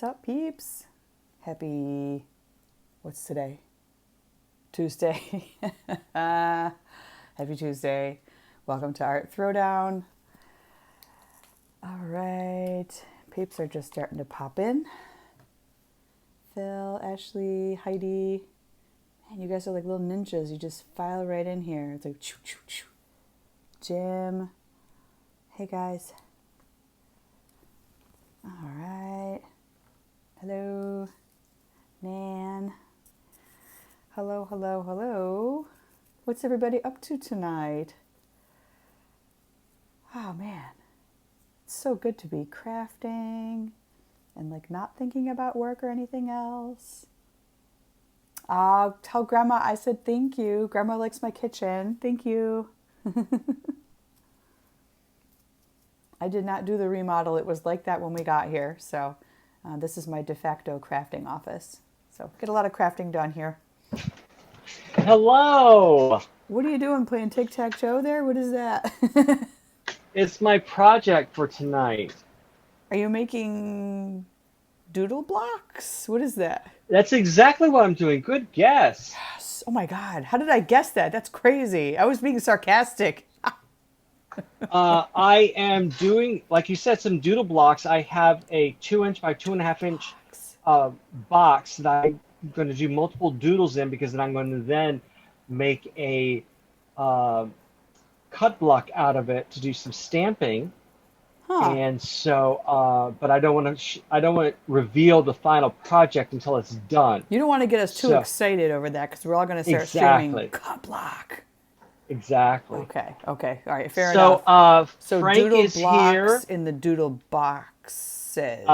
What's up, peeps? Happy, what's today? Tuesday. Happy Tuesday. Welcome to Art Throwdown. All right. Peeps are just starting to pop in. Phil, Ashley, Heidi. Man, you guys are like little ninjas. You just file right in here. It's like choo, choo, choo. Jim. Hey, guys. All right. Hello. Nan. Hello, hello, hello. What's everybody up to tonight? Oh, man. It's so good to be crafting and like not thinking about work or anything else. Tell Grandma I said thank you. Grandma likes my kitchen. Thank you. I did not do the remodel. It was like that when we got here. So this is my de facto crafting office. So get a lot of crafting done here. Hello! What are you doing? Playing tic-tac-toe there? What is that? It's my project for tonight. Are you making doodle blocks? What is that? That's exactly what I'm doing. Good guess. Oh my God. How did I guess that? That's crazy. I was being sarcastic. I am doing, like you said, some doodle blocks. I have a 2-inch by 2.5-inch box that I'm going to do multiple doodles in because then I'm going to then make a cut block out of it to do some stamping. Huh. And so, but I don't want to reveal the final project until it's done. You don't want to get us too So excited over that because we're all going to start screaming, exactly, cut block. exactly. Okay. All right. Fair So, enough. So Frank doodle is blocks here. in the doodle boxes.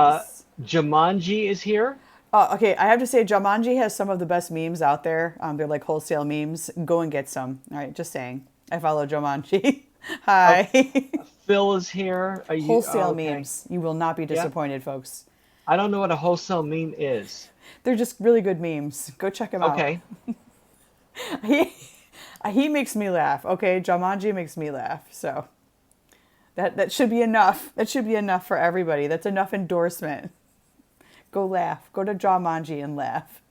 Jumanji is here. Okay, I have to say, Jumanji has some of the best memes out there. They're like wholesale memes. Go and get some. All right, just saying. I follow Jumanji. Uh, Hi. Phil is here. Are you Wholesale okay? memes. You will not be Yeah. disappointed, folks. I don't know what a wholesale meme is. They're just really good memes. Go check them out. Okay. He, he makes me laugh. Okay, Jumanji makes me laugh. So that should be enough. That should be enough for everybody. That's enough endorsement. Go laugh. Go to Jumanji and laugh.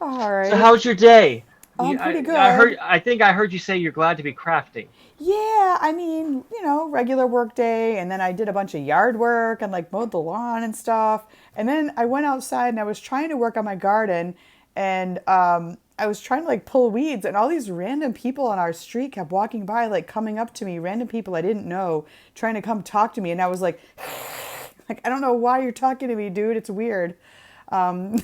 All So right. how's your day? Pretty I good. heard. I think I heard you say you're glad to be crafting. Yeah, I mean, regular work day, and then I did a bunch of yard work and like mowed the lawn and stuff. And then I went outside and I was trying to work on my garden, and I was trying to like pull weeds, and all these random people on our street kept walking by, like coming up to me, random people I didn't know, trying to come talk to me, and I was like, like I don't know why you're talking to me, dude. It's weird. Um,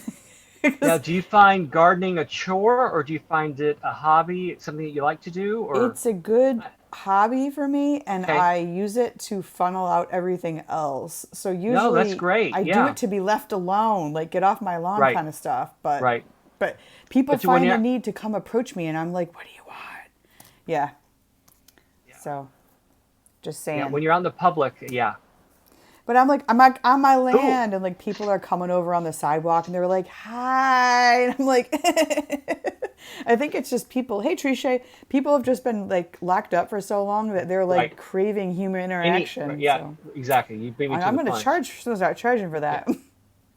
Now, do you find gardening a chore, or do you find it a hobby, something that you like to do, or It's a good hobby for me, and okay? I use it to funnel out everything else. So No, that's usually great. I do Yeah. it to be left alone, like get off my lawn Right. kind of stuff. But Right. but people But when find the you're need to come approach me, and I'm like, what do you want? Yeah. So just yeah, saying. when you're out in the public, yeah. But I'm like on my Ooh. land, and like people are coming over on the sidewalk, and they're like, "Hi," and I'm like, I think it's just people. Hey, Trisha, people have just been like locked up for so long that they're like Right. craving human interaction. Yeah, So exactly. You beat me to I'm the gonna punch. start charging for Yeah. that.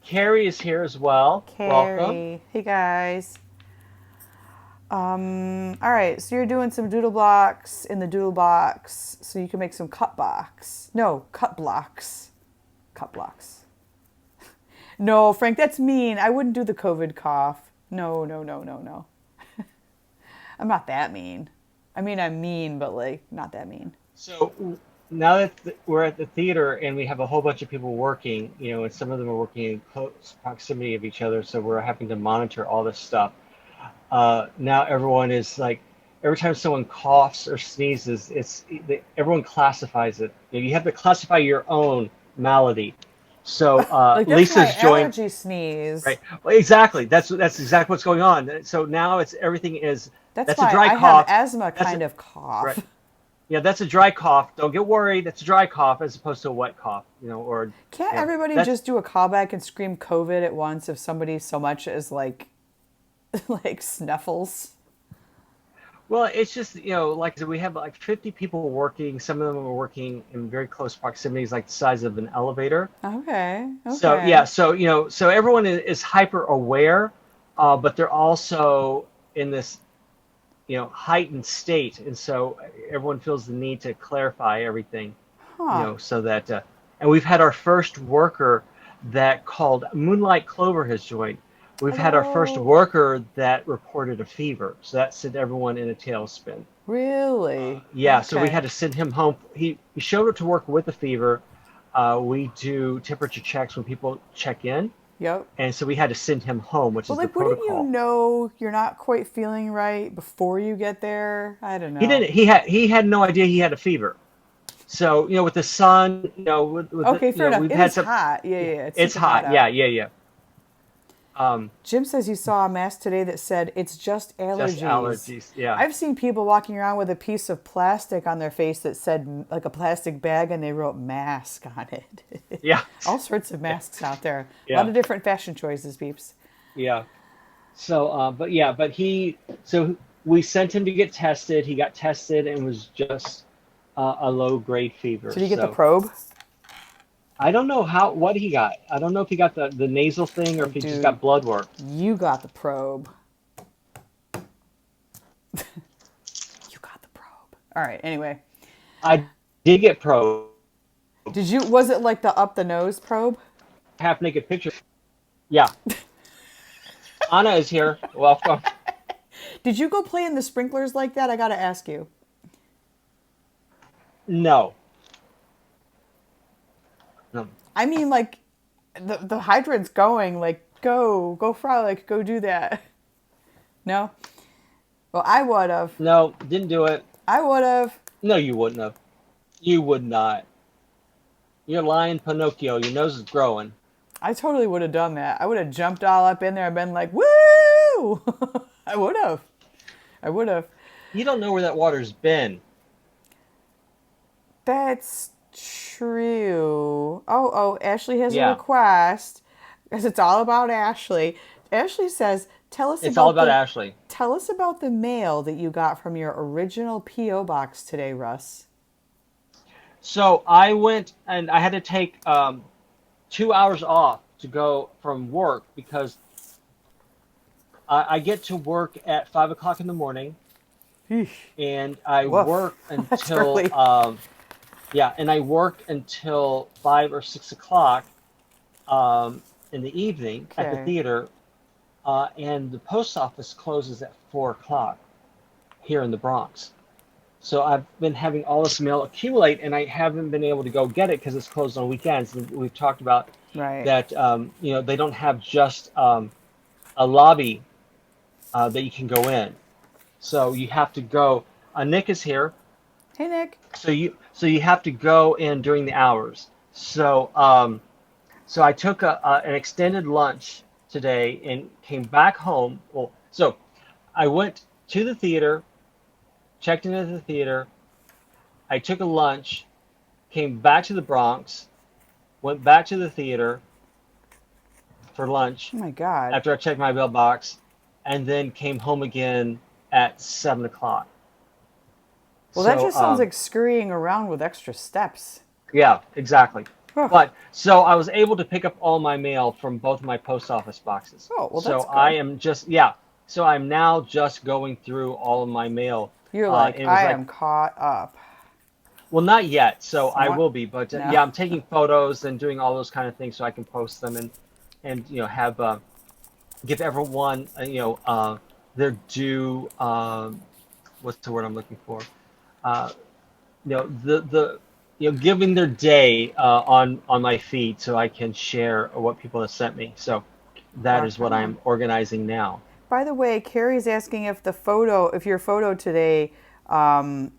Carrie is here as well. Welcome. Carrie, hey guys. All right, so you're doing some doodle blocks in the doodle box, so you can make some cut blocks. No, cut blocks. Cut blocks. No, Frank, that's mean. I wouldn't do the COVID cough. No, no, no, no, no. I'm not that mean. I mean, I'm mean, but like not that mean. So now that we're at the theater and we have a whole bunch of people working, and some of them are working in close proximity of each other, so we're having to monitor all this stuff. Now everyone is like, every time someone coughs or sneezes, everyone classifies it. You have to classify your own malady. So Like that's my Lisa's joined. allergy sneeze. Right. Well, exactly. That's exactly what's going on. So now everything is That's that's a my dry I have cough. asthma That's a, kind of right. cough. Yeah, that's a dry cough. Don't get worried. That's a dry cough as opposed to a wet cough. Or Can't yeah, everybody that's just do a callback and scream COVID at once if somebody so much as like like snuffles? Well, it's just, like I said, we have like 50 people working. Some of them are working in very close proximities, like the size of an elevator. Okay. So yeah, Okay. so everyone is hyper aware, but they're also in this, heightened state, and so everyone feels the need to clarify everything, Huh. so that, and we've had our first worker that called Moonlight Clover has joined. We've had our first Hello. worker that reported a fever, so that sent everyone in a tailspin. Really? Yeah, so we Okay. had to send him home. He showed up to work with a fever. We do temperature checks when people check in, Yep. and so we had to send him home, which Well, is the like, wouldn't you protocol. know you're not quite feeling right before you get there? I don't He know. didn't. He had no idea he had a fever. So with the sun, Okay, fair enough. we've It had is some. hot. Yeah, Yeah, yeah, yeah. It's it's super hot hot. Yeah, out. yeah, yeah. Um, Jim says he saw a mask today that said it's just just allergies. allergies. Yeah, I've seen people walking around with a piece of plastic on their face that said like a plastic bag and they wrote mask on it. yeah, All sorts of masks out there. A lot yeah, of different fashion choices, peeps. yeah. So, but so we sent him to get tested. He got tested and was just a low grade fever. So do you get the So probe? I don't know what he got. I don't know if he got the nasal thing or Oh, if he just dude, got blood work. you got the probe. You got the probe. All right, anyway. I did get probed. Was it like the up the nose probe? Half naked picture. Yeah, Anna is here. Welcome. Did you go play in the sprinklers like that? I got to ask you. No, no. I mean, like, the hydrant's going, like, go, frolic, go do that. No? Well, I would have. No, didn't do it. I would have. No, you wouldn't have. You would not. You're lying, Pinocchio. Your nose is growing. I totally would have done that. I would have jumped all up in there and been like, woo! I would have. I would have. You don't know where that water's been. That's true. Ashley has a Yeah, request because it's all about Ashley. Ashley says, it's all about Ashley. tell us about the mail that you got from your original PO box today, Russ." So I went and I had to take 2 hours off to go from work because I get to work at 5 o'clock in the morning Eesh. and I Woof. work That's until early. yeah, and I work until 5 or 6 o'clock in the evening at the Okay. theater, and the post office closes at 4 o'clock here in the Bronx. So I've been having all this mail accumulate, and I haven't been able to go get it because it's closed on weekends. And we've talked about Right. that. They don't have just a lobby that you can go in. So you have to go. Nick is here, Hey, Nick. so you have to go in during the hours. So I took an extended lunch today and came back home. Well, so I went to the theater, checked into the theater. I took a lunch, came back to the Bronx, went back to the theater for lunch Oh my God. after I checked my mailbox, and then came home again at 7 o'clock. Well, that So, just sounds like scurrying around with extra steps. yeah, exactly. Oh, But so I was able to pick up all my mail from both of my post office boxes. oh well, So that's I good. am just, yeah. So I'm now just going through all of my mail. You're like, And it was I like, am caught up. well, not yet. So I Somewhat. will be, but No. yeah, I'm taking photos and doing all those kind of things so I can post them and have give everyone their due. What's the word I'm looking for? Uh, the giving their day on my feed so I can share what people have sent me. So that Rock is what on. I'm organizing now. By the way, Carrie's asking if your photo today um,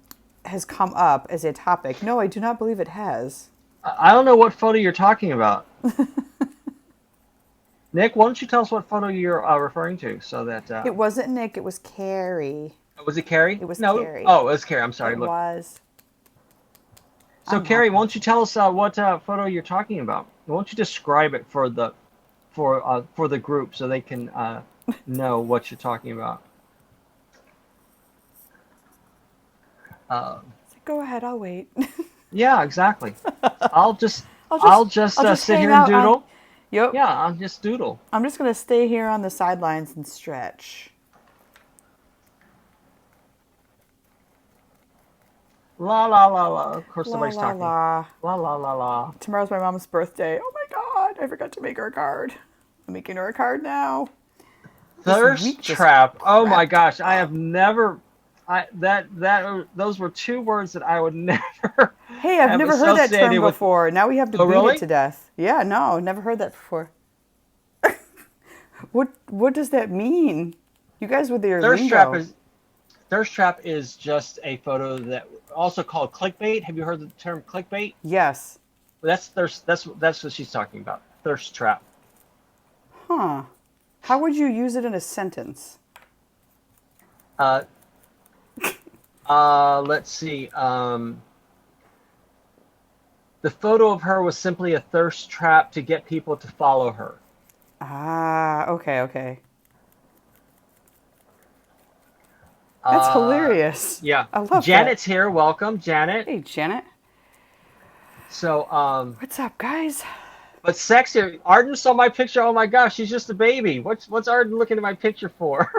has come up as a topic. No, I do not believe it has. I don't know what photo you're talking about. Nick, why don't you tell us what photo you're referring to so that It wasn't Nick, it was Carrie. was it Carrie? It was No. Carrie. Oh, it was Carrie. I'm sorry. It Look. was. So I'm Carrie, why welcome. don't you tell us what photo you're talking about? Why don't you describe it for the group so they can know what you're talking about? Uh, Go ahead, I'll wait. yeah, exactly. I'll just I'll just I'll just I'll just sit hang here and out on. doodle. Yep. Yeah, I'll just doodle. I'm just gonna stay here on the sidelines and stretch. La la la la. Of course, La somebody's la talking. la. La la la la. Tomorrow's my mom's birthday. Oh my god, I forgot to make her a card. I'm making her a card now. This Thirst week just trap. Oh my crept gosh, I have up. never. Those were two words that I would never Hey, I've have never heard that term associated with. before. Now we have to Oh beat it really? to death. Yeah, no, never heard that before. What does that mean? You guys with your Thirst trap lingo. is thirst trap is just a photo that also called clickbait. Have you heard the term clickbait? Yes. That's thirst. That's what she's talking about. Thirst trap. Huh. How would you use it in a sentence? Uh, let's see. The photo of her was simply a thirst trap to get people to follow her. Ah, okay, okay. That's Uh, hilarious. yeah. I love that. Janet's here. Welcome, Janet. Hey, Janet. So, What's up, guys? but sexy. Arden saw my picture. Oh my gosh, she's just a baby. What's Arden looking at my picture for?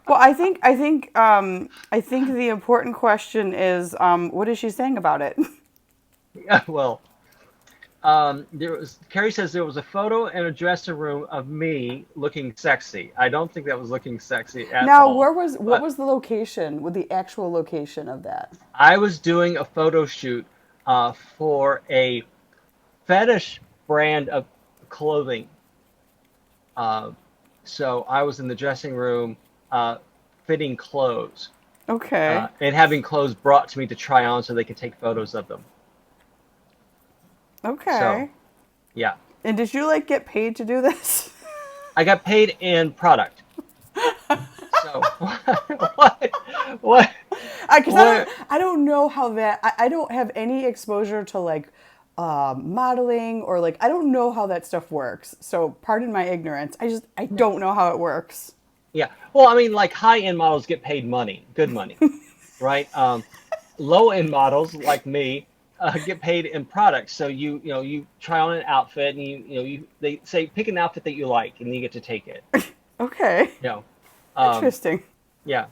Well, I think the important question is, what is she saying about it? Yeah, well, there was. Carrie says there was a photo in a dressing room of me looking sexy. I don't think that was looking sexy at Now, all. what But was the location? What the actual location of that? I was doing a photo shoot for a fetish brand of clothing. Uh, so I was in the dressing room fitting clothes Okay. and having clothes brought to me to try on so they could take photos of them. So, Okay. yeah. And did you like get paid to do this? I got paid in product. So, what? What? Because What? I don't know how that. I don't have any exposure to like modeling or like I don't know how that stuff works. So pardon my ignorance. I don't know how it works. Yeah. Well, I mean, like high-end models get paid money, good money, right? Low-end models like me get paid in products. So you try on an outfit and they say pick an outfit that you like and you get to take it. Okay. You know, um, Interesting. yeah,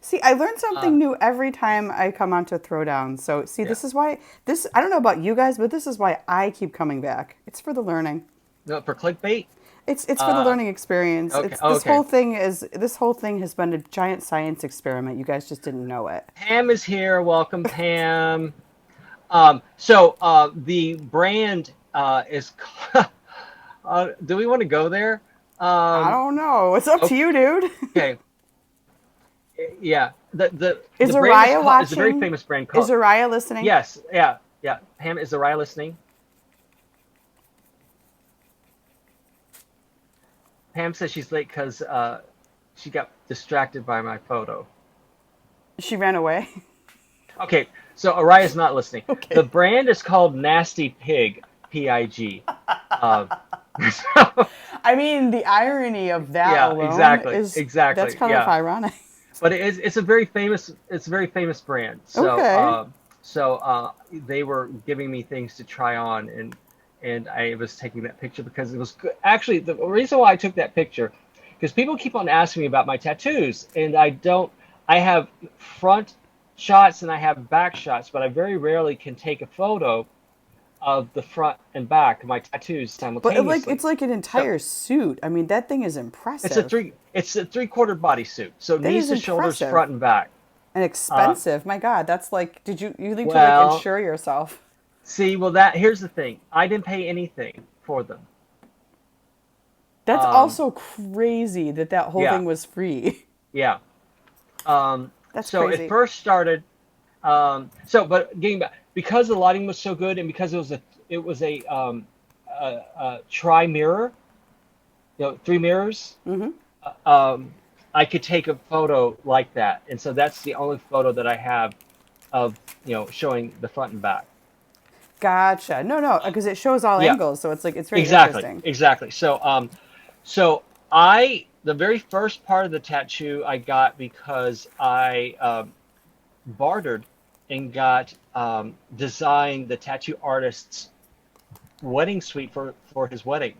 See, I learn uh, something new every time I come onto Throwdown. So, see, yeah. this is why this I don't know about you guys, but this is why I keep coming back. It's for the learning. No, for clickbait. It's for the Uh, learning experience. okay, It's okay. this whole thing has been a giant science experiment. You guys just didn't know it. Pam is here. Welcome, Pam. The brand is. Do we want to go there? I Um, don't know. It's up to you, dude. okay. Yeah. Is The brand Araya is a very watching? famous brand Is called. Araya listening? Yes. Yeah. Yeah. Pam, is Araya listening? Pam says she's late because she got distracted by my photo. She ran away. Okay. So Araya's not listening. The Okay. brand is called Nasty Pig. Pig. Uh, so, I mean, the irony of that yeah. alone Exactly. is that's Exactly. kind of Yeah. ironic. But it's a very famous brand. Okay. They were giving me things to try on, and I was taking that picture because it was good. Actually, the reason why I took that picture, because people keep on asking me about my tattoos, and I don't. I have front shots and I have back shots, but I very rarely can take a photo of the front and back of my tattoos But it's simultaneously. like an So entire suit. I mean, that thing is impressive. it's a three-quarter bodysuit, so That knees is to shoulders, impressive front and back. and Uh, expensive. My God, that's like, you need to like well, insure yourself? See, well, that here's the thing. I didn't pay anything for them. That's Um, also crazy that that whole yeah, thing was free. yeah. That's So it crazy. first started. But getting back, because the lighting was so good, and because it was a tri mirror, three mirrors. Hmm. Um, I could take a photo like that, and so that's the only photo that I have of showing the front and back. Gotcha. No, no, because it shows all Yeah, angles, so it's like it's very exactly, interesting. exactly. So the very first part of the tattoo I got because bartered and got designed the tattoo artist's wedding suite for his wedding.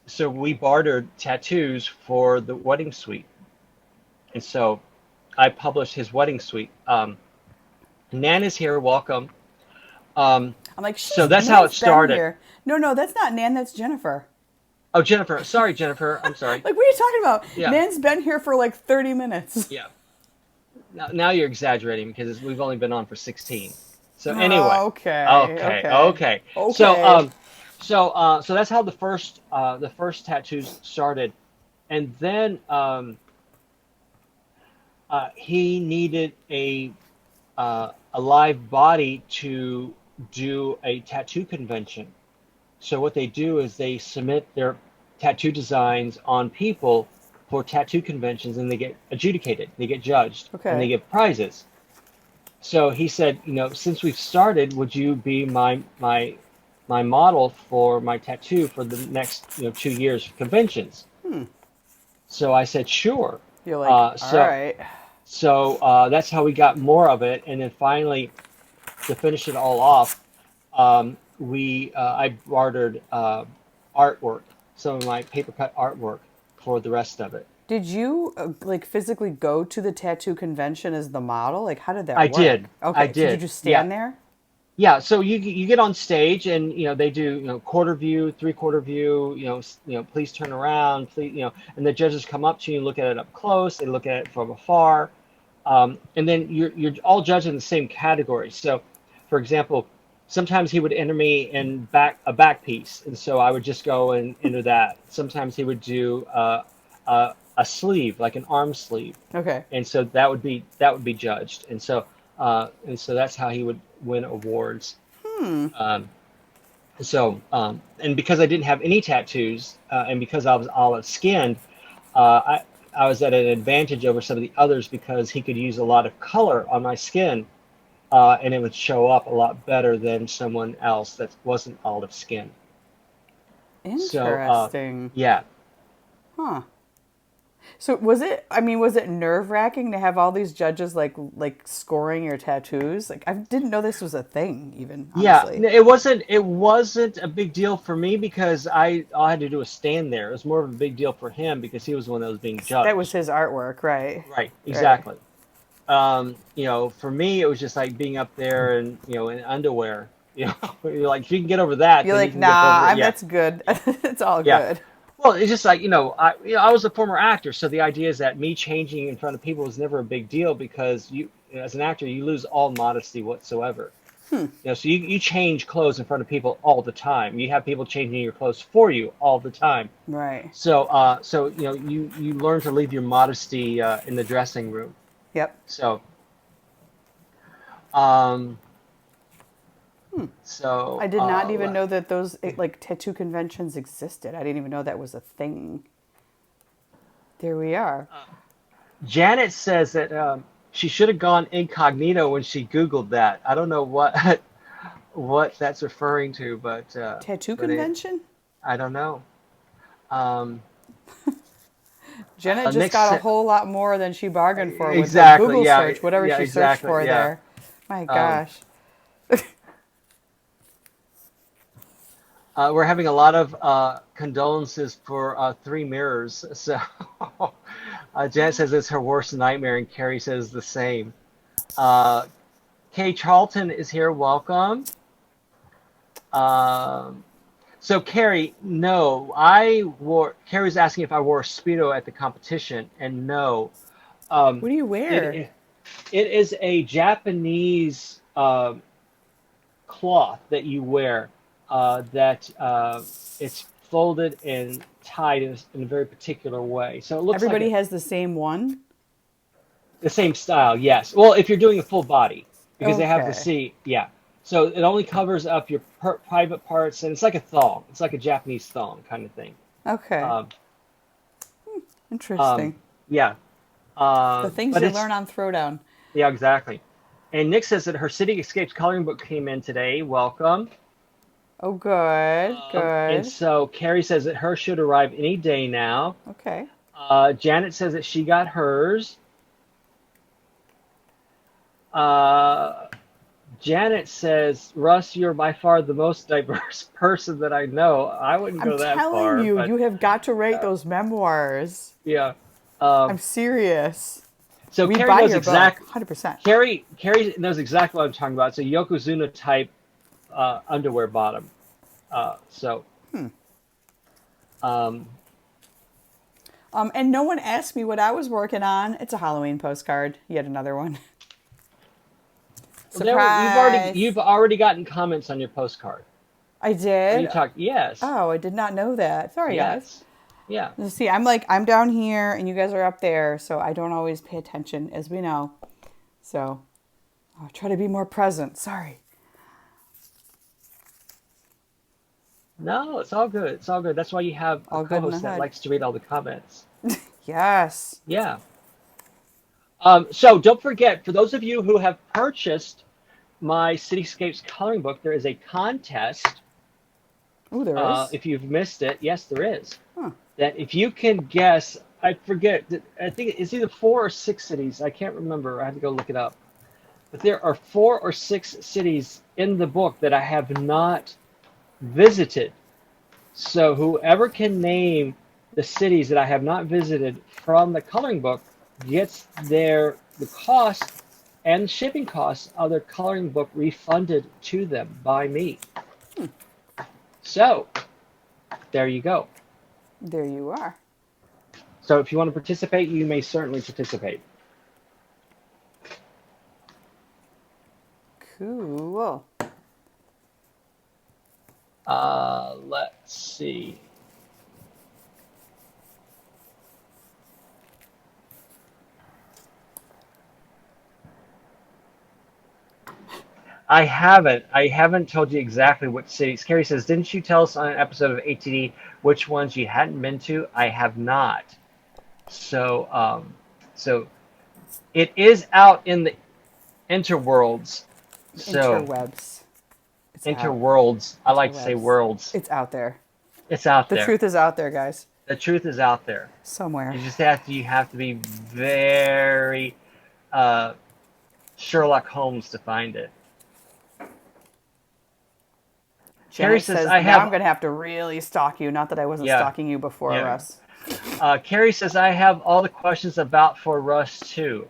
So we bartered tattoos for the wedding suite. And so I published his wedding suite. Nan is here. Welcome. Um, I'm like, so she's that's how it Nan's been started. here. No, no, that's not Nan. That's Jennifer. Oh, Jennifer. Sorry, Jennifer. I'm sorry. Like, what are you talking about? Yeah. Nan's been here for like 30 minutes. Yeah. Now you're exaggerating because we've only been on for 16. So anyway. Okay, Okay. okay, Okay. So okay. so that's how the first tattoos started, and then he needed a live body to do a tattoo convention. So what they do is they submit their tattoo designs on people for tattoo conventions, and they get adjudicated, they get judged, and they Okay. get prizes. So he said, since we've started, would you be my model for my tattoo for the next 2 years of conventions? So I said, sure. You're like, Uh, all so right. that's how we got more of it, and then finally, to finish it all off, we I bartered artwork, some of my paper cut artwork for the rest of it. Did you like physically go to the tattoo convention as the model? Like, how did that I did, work? I Okay, so did you did, just yeah, stand there? yeah. So you get on stage, and they do quarter view, 3/4 view, please turn around, please, and the judges come up to you and look at it up close. They look at it from afar, and then you're all judged in the same category. So, for example, sometimes he would enter me in a back piece, and so I would just go and enter that. Sometimes he would do a sleeve, like an arm sleeve, Okay. and so that would be judged, and so that's how he would win awards. Um, and because I didn't have any tattoos, and because I was olive skinned, I was at an advantage over some of the others because he could use a lot of color on my skin, and it would show up a lot better than someone else that wasn't olive skinned. So, Interesting. yeah. Huh. So was it nerve-wracking to have all these judges like scoring your tattoos? Like I didn't know this was a thing even, Yeah, honestly. it wasn't a big deal for me because all I had to do was stand there. It was more of a big deal for him because he was the one that was being That was judged. his artwork, right? Right, Right. exactly. For me, it was just like being up there and in underwear. You're like, if you can get over that, You're then you like, can get over nah, it. Yeah, that's good. yeah, It's all yeah. good. Well, it's just like I was a former actor, so the idea is that me changing in front of people was never a big deal because as an actor, you lose all modesty whatsoever. So you change clothes in front of people all the time. You have people changing your clothes for you all the time. Right. So you learn to leave your modesty in the dressing room. Yep. So um so I did not even know that those like tattoo conventions existed. I didn't even know that was a thing. There we are. Janet says that she should have gone incognito when she Googled that. I don't know what what that's referring to, Tattoo but convention? I don't know. Um, Jenna just Nick got a said, whole lot more than she bargained for with her exactly, Google yeah, search, whatever yeah, she searched exactly, for yeah. there. My Um, gosh. we're having a lot of condolences for Three Mirrors. So Janet says it's her worst nightmare, and Carrie says the same. Uh, Kay Charlton is here. Welcome. Um, so Carrie, no, Carrie's asking if I wore a Speedo at the competition, and no. What do you wear? It it is a Japanese cloth that you wear that it's folded and tied in a very particular way. So it looks like Everybody has the same one? the same style, yes. Well, if you're doing a full body, because they have to Okay. see, yeah. So it only covers up your private parts, and it's like a thong. It's like a Japanese thong kind of thing. Okay. Um, um, Interesting. yeah. The things But you it's learn on Throwdown. Yeah, exactly. And Nick says that her City Escapes coloring book came in today. Welcome. Oh, good. And Good. so Carrie says that hers should arrive any day now. Okay. Janet says that she got hers. Uh, Janet says, Russ, you're by far the most diverse person that I know. I wouldn't I'm go that telling far, you, but you have got to write uh, those memoirs. yeah. Um, I'm serious. so We'd Carrie buy knows your book, exact. 100%. Carrie knows exactly what I'm talking about. It's a Yokozuna type underwear bottom. So um, And no one asked me what I was working on. It's a Halloween postcard. Yet another one. you've Surprise. already gotten comments on your postcard. I What are did. you talking? Yes, Oh, I did not know that. Sorry, guys. yes, yeah. You see, I'm down here and you guys are up there, so I don't always pay attention, as we know. So I'll try to be more present. Sorry. No, it's all good. It's all good. That's why you have a All good in the co-host that hood. likes to read all the comments. Yes. Yeah. So don't forget, for those of you who have purchased my Cityscapes coloring book, there is a contest. Ooh, there is. If you've missed it, yes, there is. Huh. That if you can guess, I forget, I think it's either 4 or 6 cities. I can't remember. I have to go look it up. But there are 4 or 6 cities in the book that I have not visited. So whoever can name the cities that I have not visited from the coloring book gets the cost and the shipping costs of their coloring book refunded to them by me. So there you go. There you are. So if you want to participate, you may certainly participate. Cool. Let's see. I haven't. I haven't told you exactly which cities. Carrie says, didn't you tell us on an episode of ATD which ones you hadn't been to? I have not. So, so it is out in the interworlds. So, Interwebs. It's out. interworlds. I like to say Interwebs. worlds. It's out there. It's out The there. truth is out there, guys. The truth is out there. Somewhere. You have to be very Sherlock Holmes to find it. Carrie Janet says, says, I now I'm have, going to have to really stalk you. Not that I wasn't yeah, stalking you before, yeah. Russ. Carrie says, I have all the questions about for Russ too.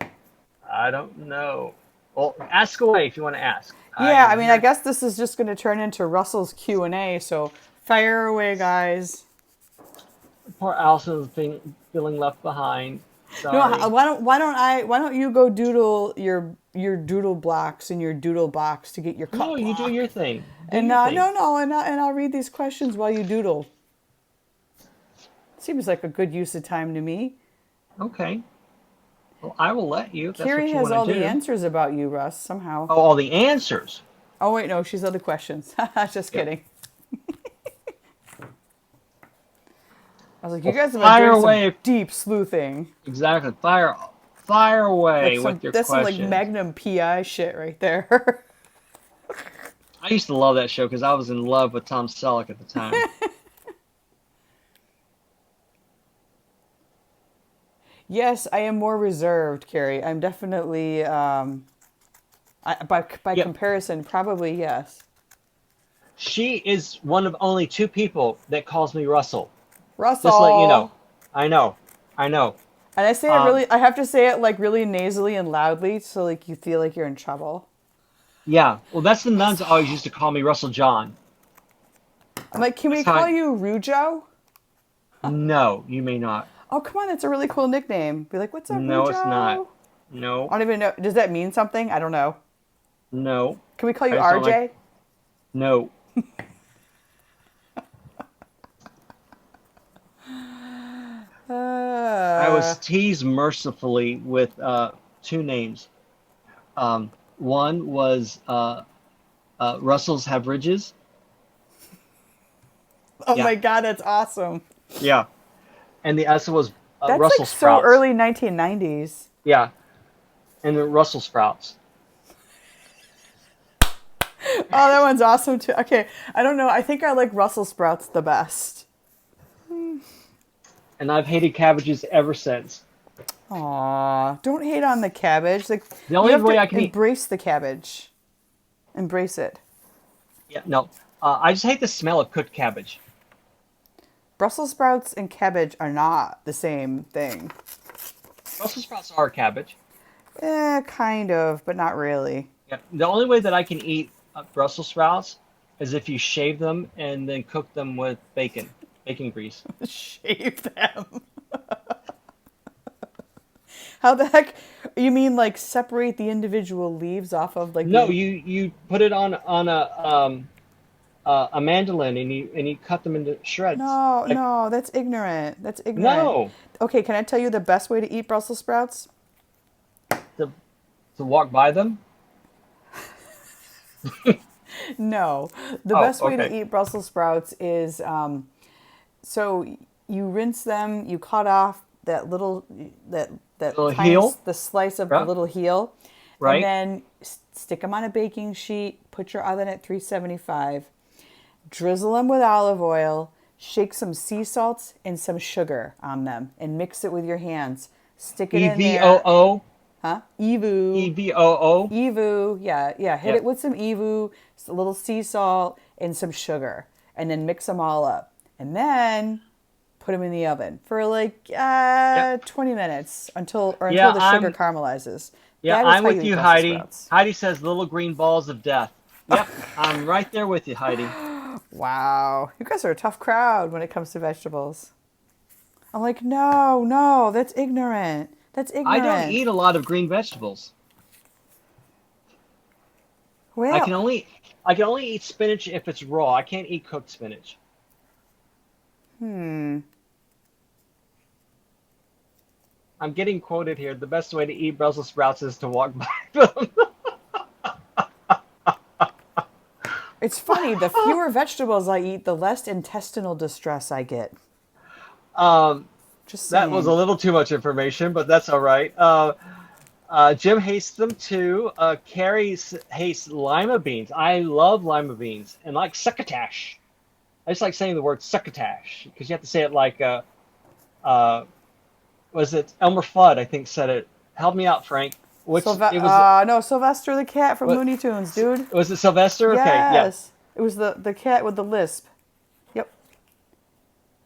I don't know. Well, ask away if you want to ask. Yeah, I mean, I guess this is just going to turn into Russell's Q&A, so fire away, guys. Poor Allison's feeling left behind. No, Sorry. why don't you go doodle your doodle blocks in your doodle box to get your cut No, you do block. your thing. Do And your thing. no, and I'll read these questions while you doodle. Seems like a good use of time to me. Okay. Well, I will let you. If that's what Carrie you has want all to do. the answers about you, Russ, somehow. Oh, all the answers. Oh, wait, no, she's other questions. Just Yep. kidding. I was like, you guys have been Fire doing away. some deep sleuthing. Exactly. Fire away with your That's some like questions. Magnum PI shit right there. I used to love that show because I was in love with Tom Selleck at the time. Yes, I am more reserved, Carrie. I'm definitely, by Yep. comparison, probably yes. She is one of only 2 people that calls me Russell. Russell. Just to let you know. I know. I know. And I say it really, I have to say it like really nasally and loudly so like you feel like you're in trouble. Yeah. Well, that's the nuns always used to call me Russell John. I'm like, can we That's how call you Rujo? No, you may not. Oh, come on, that's a really cool nickname. Be like, what's up, No, Rujo? it's not. No. I don't even know. Does that mean something? I don't know. No. Can we call you I just don't RJ? like- No. I was teased mercifully with 2 names. One was Russell's Have Ridges. Oh Yeah. my God, that's awesome. Yeah. And the other was That's Russell like Sprouts. so early 1990s. Yeah. And the Russell Sprouts. Oh, that one's awesome too. Okay, I don't know. I think I like Brussels sprouts the best. And I've hated cabbages ever since. Aw, don't hate on the cabbage. Like, The you only have way to I can eat. embrace the cabbage. Embrace it. Yeah, no. I just hate the smell of cooked cabbage. Brussels sprouts and cabbage are not the same thing. Brussels sprouts are cabbage. Kind of, but not really. Yeah. The only way that I can eat Brussels sprouts is if you shave them and then cook them with bacon grease. Shave them. How the heck? You mean like separate the individual leaves off of like No, the? you put it on a mandolin and you cut them into shreds. No, Like no, that's ignorant. That's ignorant. no, Okay, can I tell you the best way to eat Brussels sprouts? to to walk by them. No, the Oh, best way to okay. eat Brussels sprouts is so you rinse them, you cut off that little that Little tiny heel, the slice of the yeah, little heel, and right? then stick them on a baking sheet. Put your oven at 375. Drizzle them with olive oil. Shake some sea salts and some sugar on them, and mix it with your hands. Stick it E in V O there, O huh? Evu. EVOO. Evu, yeah, yeah. Hit Yep. it with some Evu, a little sea salt, and some sugar, and then mix them all up. And then put them in the oven for like Yep. 20 minutes until Yeah, the sugar caramelizes. yeah, That is I'm how you with eat you, Brussels Heidi. sprouts. Heidi says little green balls of death. Yep, I'm right there with you, Heidi. Wow, you guys are a tough crowd when it comes to vegetables. I'm like, no, no, that's ignorant. That's I don't ignorant. eat a lot of green vegetables. I can Well, only I can only eat spinach if it's raw. I can't eat cooked spinach. I'm getting quoted here. The best way to eat Brussels sprouts is to walk by them. it's funny. The fewer vegetables I eat, the less intestinal distress I get. um, Just that was a saying. little too much information, but that's all right. Jim hates them too. Carrie hates lima beans. I love lima beans and like succotash. I just like saying the word succotash because you have to say it like uh, was it Elmer Fudd? I think said it. Help me out, Frank. Which it was. No, Sylvester the cat from What Looney Tunes, dude. was it? Sylvester? Okay, yeah. Yes, it was the cat with the lisp. Yep,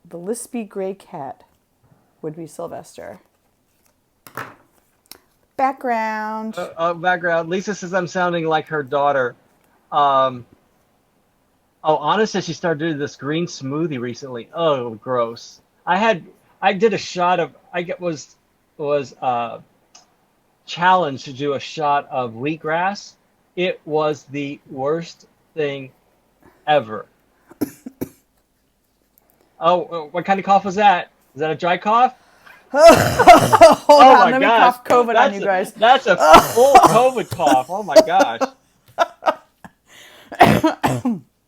the lispy gray cat would be Sylvester. Background. Background. Lisa says I'm sounding like her daughter. Um, oh, Anna says she started doing this green smoothie recently. Oh, gross. I did a shot of was challenged to do a shot of wheatgrass. It was the worst thing ever. Oh, what kind of cough was that? Is that a dry cough? Hold Oh on, my let me gosh. cough COVID on you guys. That's a full COVID cough. Oh my gosh.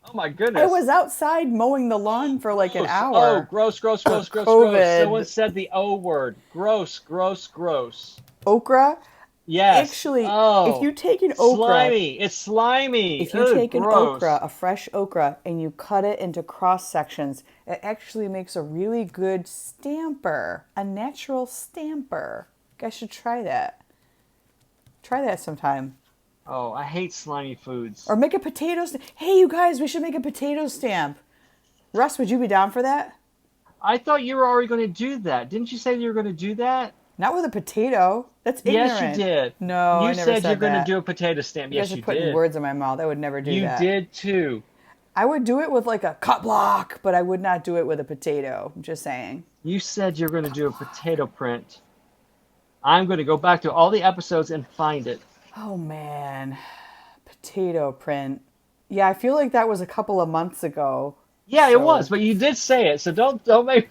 Oh my I goodness. was outside mowing the lawn for like an Gross. Oh, hour. gross, gross, gross, gross, gross. Someone COVID. said the O word. Gross, gross, gross. Okra. Yes. Actually, if Oh, you take an okra, slimy. It's slimy. if you Ugh, take an okra, gross. a fresh okra, and you cut it into cross sections, it actually makes a really good stamper, a natural stamper. You guys should try that. Try that sometime. Oh, I hate slimy foods. Or make a potato stamp. Hey, you guys, we should make a potato stamp. Russ, would you be down for that? I thought you were already going to do that. Didn't you say you were going to do that? Not with a potato. That's Yes, you ignorant. did. No, I You never said you're said going to that. do a potato stamp. You guys Yes, are you putting did. words in my mouth. I would never do You that. did too. I would do it with like a cut block, but I would not do it with a potato. I'm just saying. You said you're going to do a potato print. I'm going to go back to all the episodes and find it. Oh man, potato print. Yeah, I feel like that was a couple of months ago. Yeah, it was, So, but you did say it, so don't make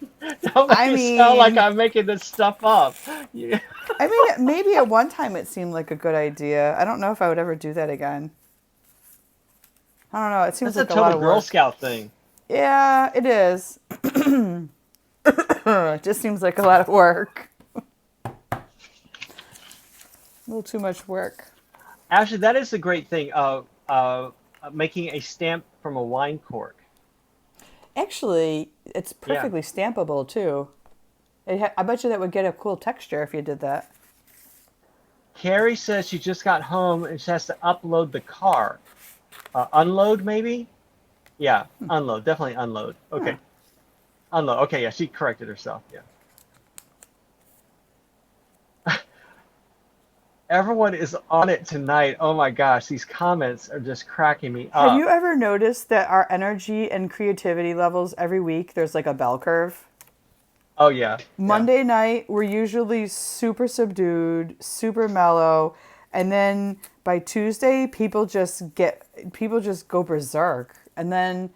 don't make I it sound like mean, I'm making this stuff up. You- I mean, maybe at one time it seemed like a good idea. I don't know if I would ever do that again. I don't know. It seems That's a like a lot total of Girl work. Scout thing. Yeah, it is. It just seems like a lot of work. A little too much work. Actually, that is a great thing. Making a stamp from a wine cork. Actually, it's Yeah. perfectly stampable too. I bet you that would get a cool texture if you did that. Carrie says she just got home and she has to upload the car. Unload, maybe? Yeah, unload. Definitely unload. Huh. Okay. Unload. Okay, yeah, she corrected herself. Yeah. Everyone is on it tonight. Oh my gosh, these comments are just cracking me Have up. you ever noticed that our energy and creativity levels every week, there's like a bell curve? Oh yeah, yeah, Monday night, we're usually super subdued, super mellow, and then by Tuesday, people just go berserk. And then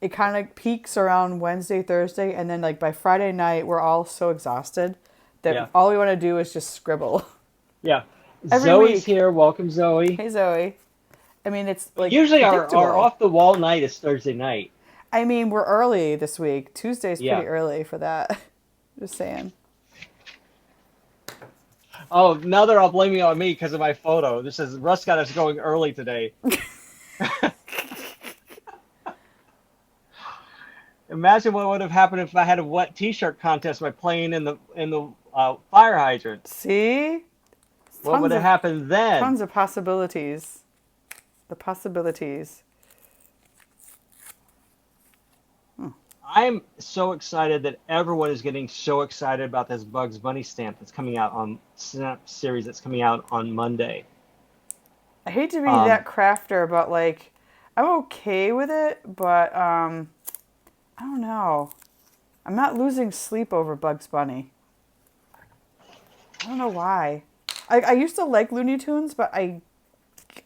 it kind of peaks around Wednesday, Thursday, and then like by Friday night, we're all so exhausted that yeah, all we want to do is just scribble yeah. every Zoe's week. here. Welcome, Zoe. Hey Zoe. I mean, it's But like usually our predictable. off the wall night is Thursday night. I mean, we're early this week. Tuesday's Yeah. pretty early for that. Just saying. Oh, now they're all blaming it on me because of my photo. This says Russ got us going early today. Imagine what would have happened if I had a wet T-shirt contest by playing in the fire hydrant. See? What would Tons have of happened then? tons of possibilities. The possibilities. I'm so excited that everyone is getting so excited about this Bugs Bunny stamp that's coming out on Snap series that's coming out on Monday. I hate to be Um, that crafter, but like I'm okay with it, but I don't know. I'm not losing sleep over Bugs Bunny. I don't know why. I used to like Looney Tunes, but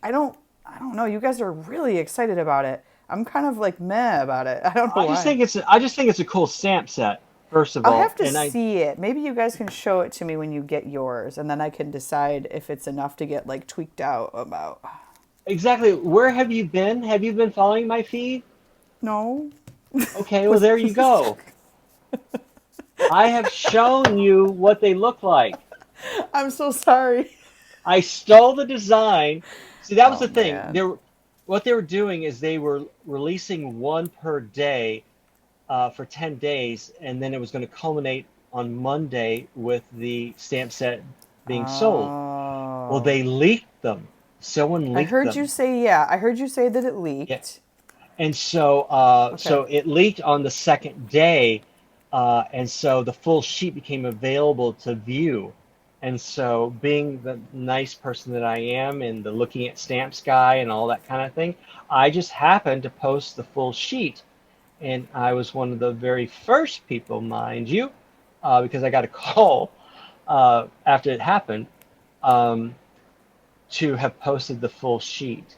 I don't I don't know. You guys are really excited about it. I'm kind of like meh about it. I don't know why. I just think it's a cool stamp set, first of I'll all, have to see it. Maybe you guys can show it to me when you get yours, and then I can decide if it's enough to get like tweaked out about. exactly, where have you been? Have you been following my feed? No. Okay, well Was there you go. I have shown you what they look like. I'm so sorry. I stole the design. See, that was Oh the thing. man. What they were doing is they were releasing one per day for 10 days, and then it was going to culminate on Monday with the stamp set being sold. Well, Oh. they leaked them. Someone I leaked heard you them. say yeah. I heard you say that it Yeah. leaked. And so, Okay. so it leaked on the second day, and so the full sheet became available to view. And so, being the nice person that I am and the looking at stamps guy and all that kind of thing, I just happened to post the full sheet. And I was one of the very first people, mind you, because I got a call after it happened, um, to have posted the full sheet.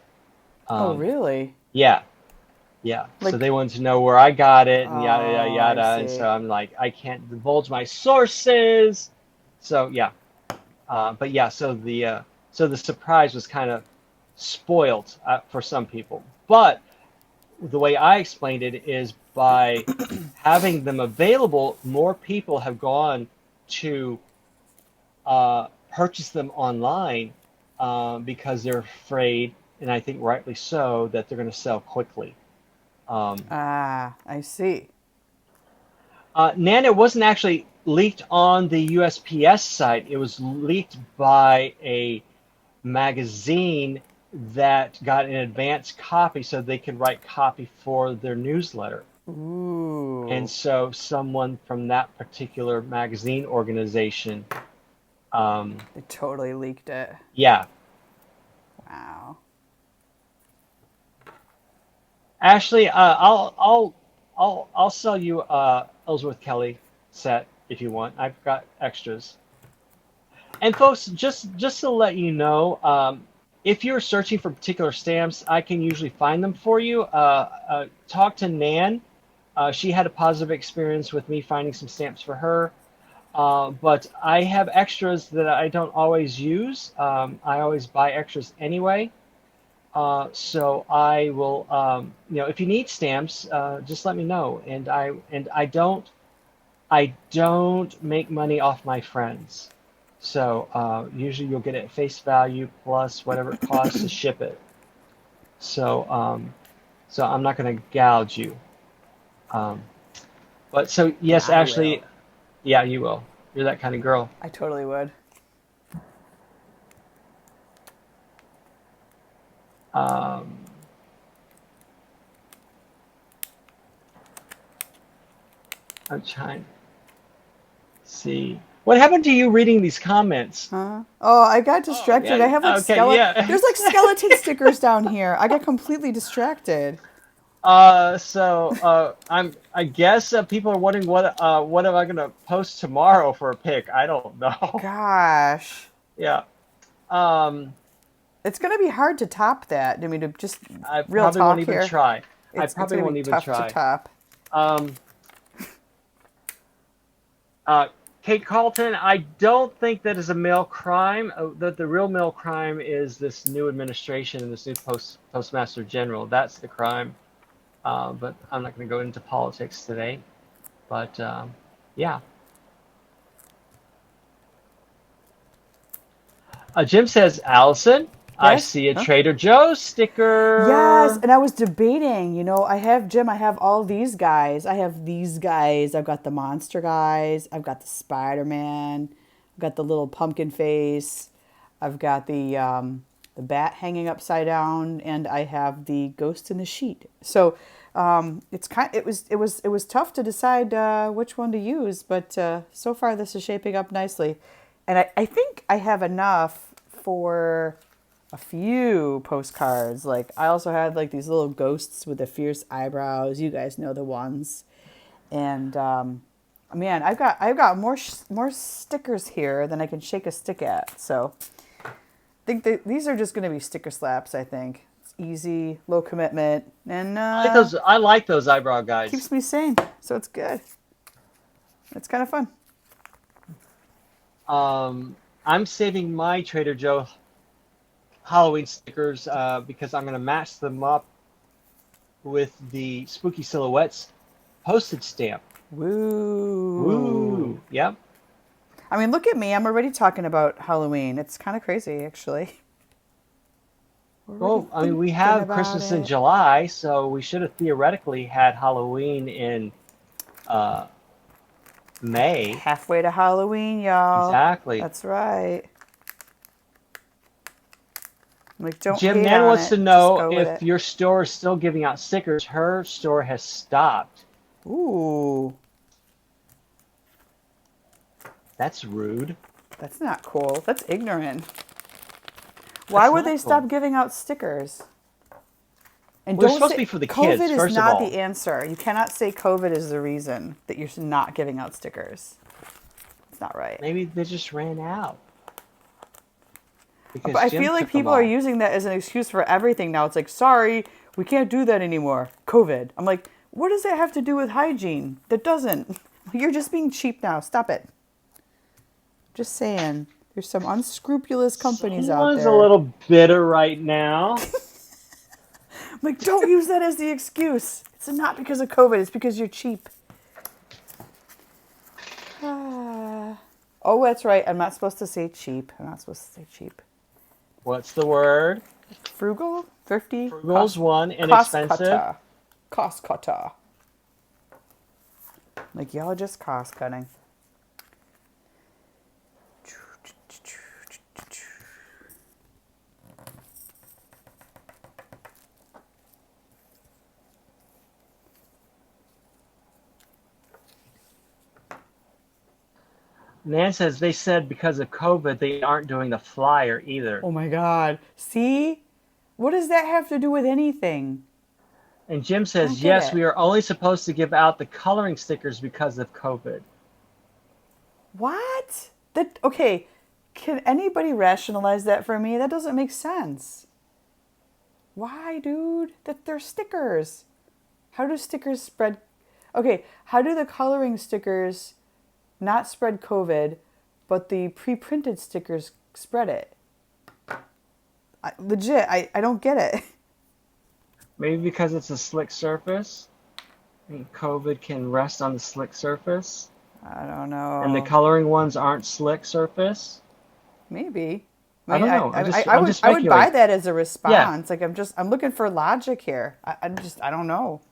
Oh Um, really? yeah, yeah. So Like they wanted to know where I got it and yada, yada, oh I yada. And so see. I'm like, I can't divulge my sources. So yeah. But yeah, so the surprise was kind of spoiled for some people. But the way I explained it is by having them available, more people have gone to purchase them online because they're afraid, and I think rightly so, that they're going to sell quickly. Um, Ah, I see. Nana wasn't actually leaked on the USPS site. It was leaked by a magazine that got an advance copy so they could write copy for their newsletter. And Ooh. so someone from that particular magazine organization, um, They totally leaked it. yeah. Wow. Ashley, I'll sell you Ellsworth Kelly set if you want. I've got extras. And folks, just to let you know, if you're searching for particular stamps, I can usually find them for you. Talk to Nan. She had a positive experience with me finding some stamps for her. But I have extras that I don't always use. I always buy extras anyway. So I will, if you need stamps, just let me know. And I don't make money off my friends. So usually you'll get it at face value plus whatever it costs to ship it. So I'm not going to gouge you. Um, but so yes, I will. Ashley, yeah, you will. You're that kind of girl. I totally would. Um, I'm trying to see. What happened to you reading these comments? Huh? Oh, I got Oh, distracted. I yeah. have like Okay, yeah. There's like skeleton stickers down here. I got completely distracted. I guess people are wondering what am I gonna post tomorrow for a pic? I don't know. Gosh. Yeah. Um, It's gonna be hard to top that. I mean, to just I real probably won't talk even here. try. I It's probably gonna be won't even tough to try. top. Um, uh, Kate Carlton, I don't think that is a male crime. That the real male crime is this new administration and this new postmaster general. That's the crime. But I'm not going to go into politics today. But yeah. Jim says, Allison, I Yes? see a Huh? Trader Joe's Yes, sticker. and I was debating, I have Jim, I have all these guys. I have these guys. I've got the monster guys. I've got the Spider-Man. I've got the little pumpkin face. I've got the bat hanging upside down, and I have the ghost in the sheet. So it was tough to decide which one to use, but so far this is shaping up nicely, and I think I have enough for a few postcards. Like I also had like these little ghosts with the fierce eyebrows. You guys know the ones. And man, I've got more stickers here than I can shake a stick at. So I think these are just going to be sticker slaps. I think it's easy, low commitment, and I like those eyebrow guys. keeps me sane. So it's good. It's kind of fun. I'm saving my Trader Joe Halloween stickers because I'm going to match them up with the Spooky Silhouettes postage stamp. Woo! Woo! Yep. I mean, look at me. I'm already talking about Halloween. It's kind of crazy, actually. Already Well, I mean, we thinking have about Christmas in it. July, so we should have theoretically had Halloween in uh, May. Halfway to Halloween, y'all. Exactly. That's right. Like, don't Jim hate Nan on wants it. to Just know go with if it. your store is still giving out stickers. Her store has stopped. Ooh, That's rude. that's not cool. That's ignorant. Why That's would not they cool. stop giving out stickers? And Well, they're don't supposed to say be for the COVID kids, is first of not all. the answer. You cannot say COVID is the reason that you're not giving out stickers. It's not right. Maybe they just ran out But because I Jim feel like took them people are all. using that as an excuse for everything now. It's like, sorry, we can't do that anymore. COVID. I'm like, what does that have to do with hygiene? That doesn't. You're just being cheap now. Stop it. Just saying. There's some unscrupulous companies out Someone's a there. little bitter right now. I'm like, don't use that as the excuse. It's not because of COVID. It's because you're cheap. Ah. Oh, that's right. I'm not supposed to say cheap. I'm not supposed to say cheap. What's the word? Frugal? Thrifty? Frugal's one, Cost inexpensive. cutter. Cost cutter. Like, y'all are just cost cutting. Nan says they said because of COVID they aren't doing the flyer either. Oh my God. See? What does that have to do with anything? And Jim I don't says, get yes, it. we are only supposed to give out the coloring stickers because of COVID. What? That okay? Can anybody rationalize that for me? That doesn't make sense. Why, dude? That they're stickers. How do stickers spread? Okay, how do the coloring stickers not spread COVID, but the pre-printed stickers spread it? Legit, I don't get it. Maybe because it's a slick surface. And COVID can rest on the slick surface. I don't And the know. coloring ones aren't slick surface. Maybe. I I mean, don't I, know. I, I I'm would just I would buy speculating. that as a Yeah. response. Like I'm looking for logic here. I don't know.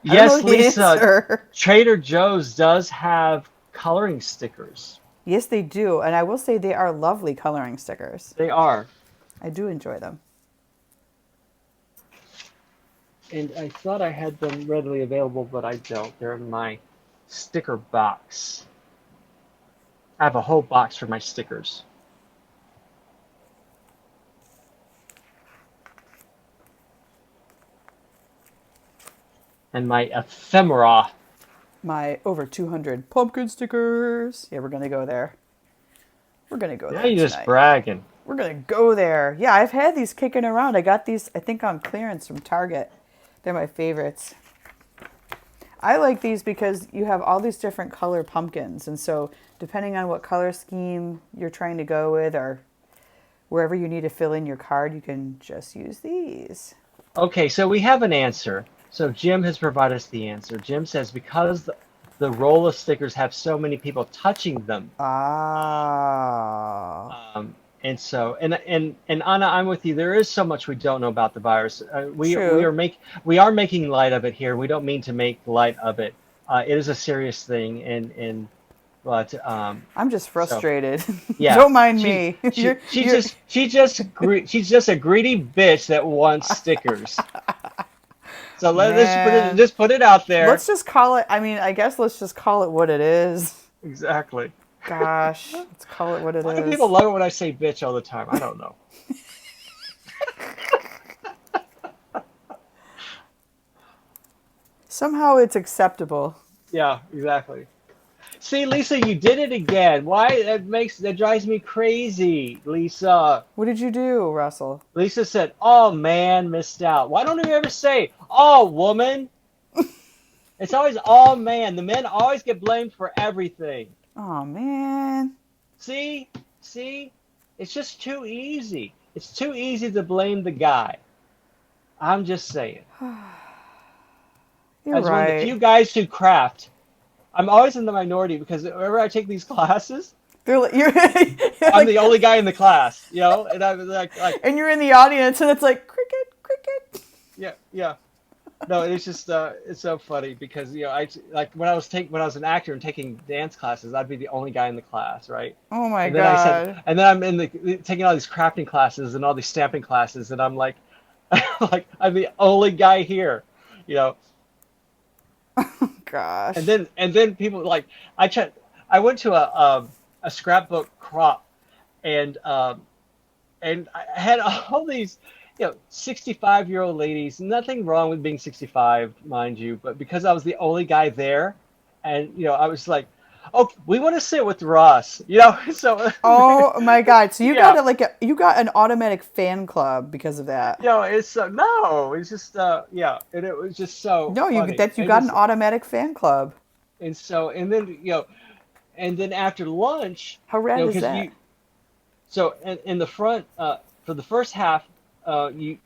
I don't know Yes, the Lisa, answer. Trader Joe's does have coloring stickers. Yes, they do. And I will say they are lovely coloring stickers. They are. I do enjoy them. And I thought I had them readily available, but I don't. They're in my sticker box. I have a whole box for my stickers. And my ephemera. My over 200 pumpkin stickers. Yeah, we're going to go there. We're going to go Now there you're just tonight. bragging. We're going to go there. Yeah, I've had these kicking around. I got these, I think, on clearance from Target. They're my favorites. I like these because you have all these different color pumpkins. And so depending on what color scheme you're trying to go with or wherever you need to fill in your card, you can just use these. Okay, so we have an answer. So Jim has provided us the answer. Jim says because the roll of stickers have so many people touching them. Ah. And so and Anna, I'm with you. There is so much we don't know about the virus. True. We are making light of it here. We don't mean to make light of it. It is a serious thing, but I'm just so frustrated. yeah, Don't mind me. she's just a greedy bitch that wants stickers. So Man. just put it out there. Let's just call it, I mean, I guess let's just call it what it is. Exactly. Gosh, let's call it what it Why do is. people love it when I say bitch all the time? I don't know. Somehow it's acceptable. Yeah, exactly. See, Lisa, you did it again. Why? That drives me crazy, Lisa. What did you do, Russell? Lisa said, "Oh man, missed out." Why don't you ever say, "Oh woman"? It's always "oh man." The men always get blamed for everything. Oh, man. See, it's just too easy. It's too easy to blame the guy. I'm just saying. You're As one of the right. few guys who craft, I'm always in the minority because whenever I take these classes, You're I'm like, the only guy in the class, and I'm like, and you're in the audience, and it's like cricket, cricket. yeah. No, it's just it's so funny because I like when I was an actor and taking dance classes, I'd be the only guy in the class, right? Oh my And then I said, God. and then I'm taking all these crafting classes and all these stamping classes, and I'm like, like I'm the only guy here, you know. Gosh. And then people like I went to a scrapbook crop and I had all these 65-year-old ladies. Nothing wrong with being 65, mind you, but because I was the only guy there, and I was like, oh, we want to sit with Russ, so Oh my God. So you got yeah. you got an automatic fan club because of that. It's no, it's just yeah, and it was just so No, funny. you got an automatic fan club. And then and then after lunch, How rad is because that? so in the front, for the first half, you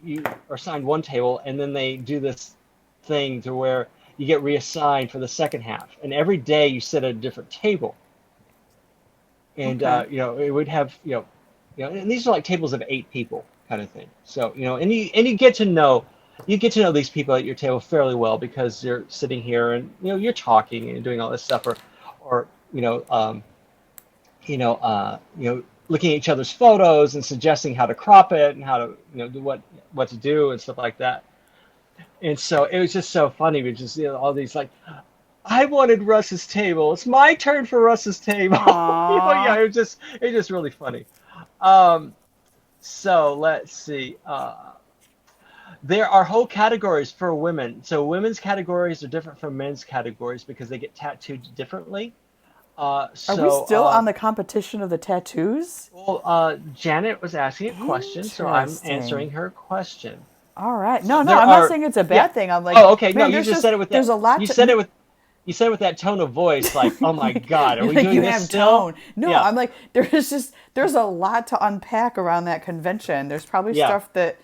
are assigned one table, and then they do this thing to where you get reassigned for the second half, and every day you sit at a different table, and Okay. it would have and these are like tables of 8 people kind of thing. So and you get to know these people at your table fairly well because you're sitting here and you're talking and doing all this stuff, or looking at each other's photos and suggesting how to crop it and how to do what to do and stuff like that. And so it was just so funny. We just all these like, I wanted Russ's table. It's my turn for Russ's table. Yeah, Aww. it was just really funny. Um, so let's see. There are whole categories for women. So women's categories are different from men's categories because they get tattooed differently. Are we So still on the competition of the tattoos? Well, Janet was asking a question, so I'm answering Interesting. her question. All right. So No, no, there I'm not are, saying it's a yeah. bad thing. I'm like, Oh, okay. No, man, you just said it with there's that. a lot to, You said it with that tone of voice, like, oh my God, are we like doing you this have still? tone. No, Yeah, I'm like, there's a lot to unpack around that convention. There's probably yeah. stuff that,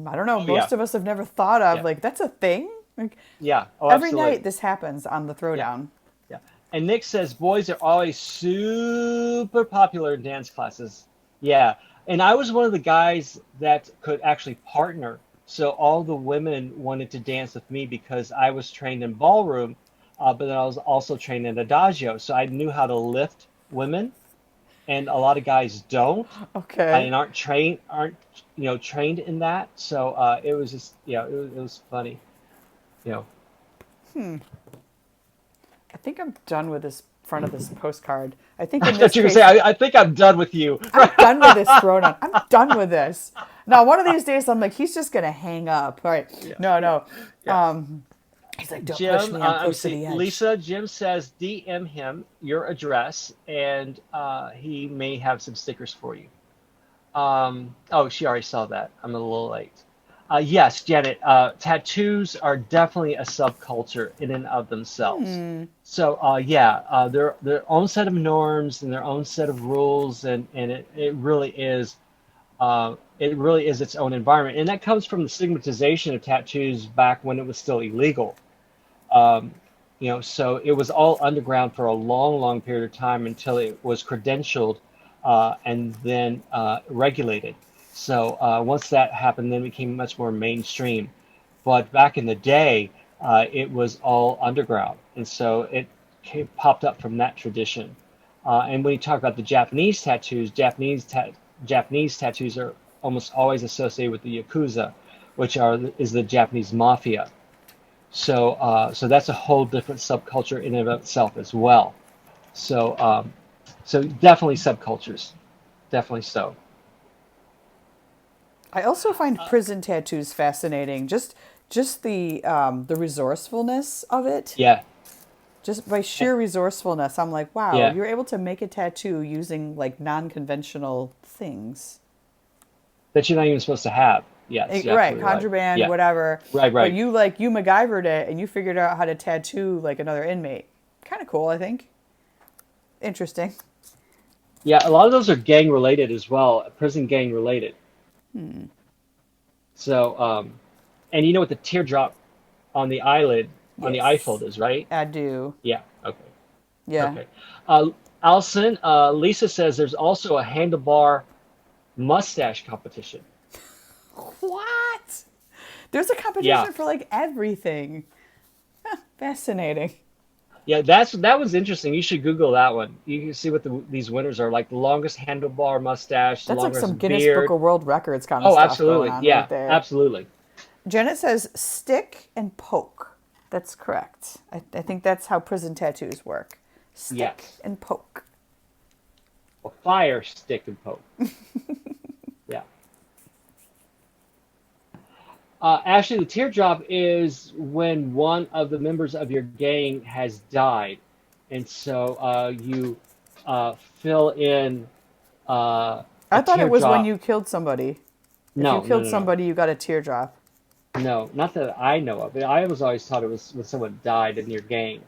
I don't know, Oh yeah, most of us have never thought of. yeah, Like, that's a thing? Like, yeah. Oh, every absolutely. night this happens on the Yeah, throwdown. yeah. And Nick says boys are always super popular in dance classes. Yeah, and I was one of the guys that could actually partner. So all the women wanted to dance with me because I was trained in ballroom, but then I was also trained in adagio. So I knew how to lift women, and a lot of guys don't, Okay. and aren't trained in that. So it was just it was funny. You know, I think I'm done with this front of this postcard. I think I in this thought you were gonna case, say I think I'm done with you. I'm done with this throwdown. I'm done with this. Now, one of these days, I'm like, he's just gonna hang up. All right. Yeah, No, yeah, no. yeah. He's like, don't push Jim, me. I'm let me close to see. the edge. Lisa, Jim says DM him your address, and he may have some stickers for you. Oh, she already saw that. I'm a little late. Yes, Janet, tattoos are definitely a subculture in and of themselves. So, yeah, their own set of norms and their own set of rules, and it really is its own environment, and that comes from the stigmatization of tattoos back when it was still illegal. Um, so it was all underground for a long, long period of time until it was credentialed and then regulated. So once that happened, then it became much more mainstream. But back in the day, it was all underground, and so popped up from that tradition. And when you talk about the Japanese tattoos, Japanese tattoos are almost always associated with the Yakuza, which is the Japanese mafia. So that's a whole different subculture in and of itself as well. So definitely subcultures, definitely so. I also find prison tattoos fascinating. Just the resourcefulness of it. Yeah, Just by sheer resourcefulness, I'm like, wow, yeah. you're able to make a tattoo using like non-conventional things. That you're not even supposed to have. Yes, you're Right, absolutely right. contraband, Yeah, whatever. right, But right. you MacGyvered it and you figured out how to tattoo like another inmate. Kind of cool, I think. Interesting. Yeah, a lot of those are gang related as well, prison gang related. So, and you know what the teardrop on the eyelid on the eye fold Yes, is, right? I do. Yeah. Okay. Yeah. Okay. Alison, Lisa says there's also a handlebar mustache competition. What? There's a Yeah. competition for like everything. Fascinating. Yeah, that was interesting. You should Google that one. You can see what these winners are like: the longest handlebar mustache, the That's like some longest Guinness Book beard. of World Records kind of Oh, stuff going absolutely. on right Yeah, there. absolutely. Janet says stick and poke. That's correct. I think that's how prison tattoos work. Stick Yes. and poke. A fire stick and poke. Yeah. Actually, the teardrop is when one of the members of your gang has died, and so you fill in a I thought it was when teardrop. you killed somebody. If you No, no, killed no, no, somebody, you got a teardrop. no, not that I know of. I was always taught it was when someone died in your gang.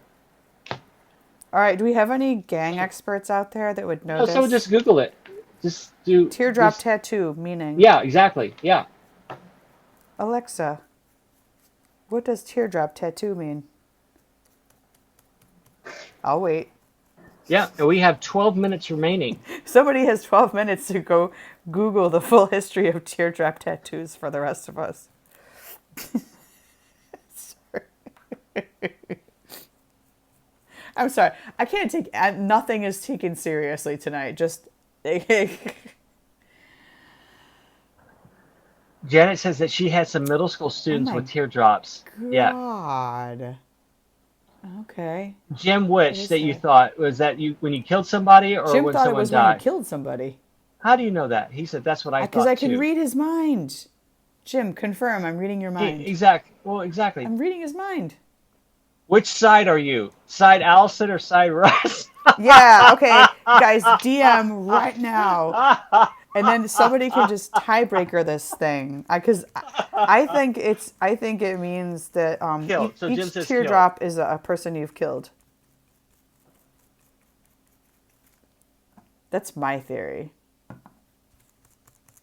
All right, do we have any gang experts out there that would know No, so this? just Google it. Just do Teardrop just tattoo meaning. yeah, exactly. Yeah, Alexa, what does teardrop tattoo mean? I'll wait. yeah. And we have 12 minutes remaining. Somebody has 12 minutes to go Google the full history of teardrop tattoos for the rest of us. I'm sorry. I can't take nothing is taken seriously tonight. Just Janet says that she had some middle school oh students my with teardrops. Yeah. god. Okay. Jim, What which is that you that? thought was that you when you killed somebody or Jim when thought it someone was when you died? killed somebody. How do you know that? He said that's what I Because thought I can too. read his mind. Jim, confirm. I'm reading your mind. Well, exactly. I'm reading his mind. Which side are you? Side Allison or side Russ? Yeah, okay. Guys, DM right now. And then somebody can just tiebreaker this thing. Because I think it means that Killed. So Jim each says killed. teardrop is a person you've killed. That's my theory.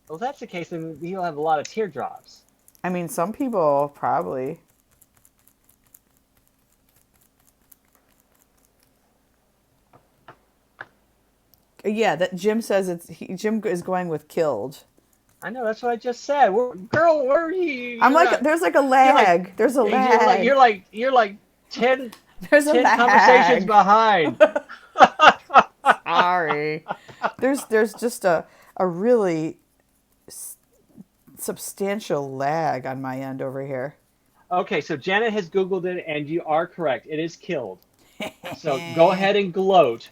Well, if that's the case, then you'll have a lot of teardrops. I mean, some people probably. Yeah, that Jim says Jim is going with killed. I know that's what I just said. Girl, where are you? I'm like, there's like a You're like lag. There's a lag. you're like 10, There's a 10 conversations lag. behind. Sorry. Sorry. There's just a really substantial lag on my end over here. Okay, so Janet has Googled it, and you are correct. It is killed. So go ahead and gloat.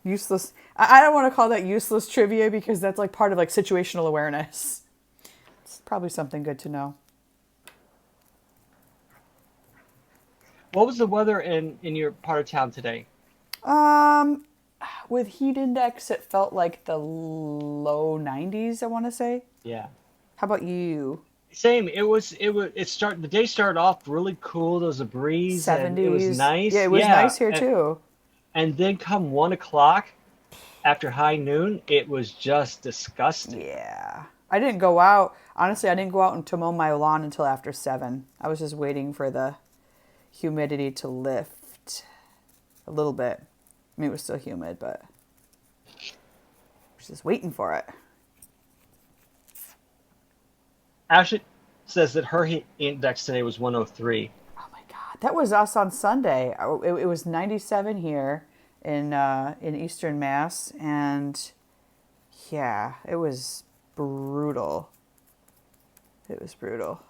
Useless. I don't want to call that useless trivia because that's like part of like situational awareness. It's probably something good to know. What was the weather in your part of town today? Um, with heat index, it felt like the low 90s, I want to say. Yeah. How about you? Same. The day started off really cool. There was a breeze and it was 70s? Yeah, nice. it was Yeah. nice here too. And then come 1 o'clock after high noon, it was just disgusting. Yeah. I didn't go out. Honestly, I didn't go out and to mow my lawn until after 7. I was just waiting for the humidity to lift a little bit. I mean, it was still humid, but I was just waiting for it. Ashley says that her heat index today was 103. Oh my God, that was us on Sunday. It was 97 here in Eastern Mass, and yeah, it was brutal. It was brutal.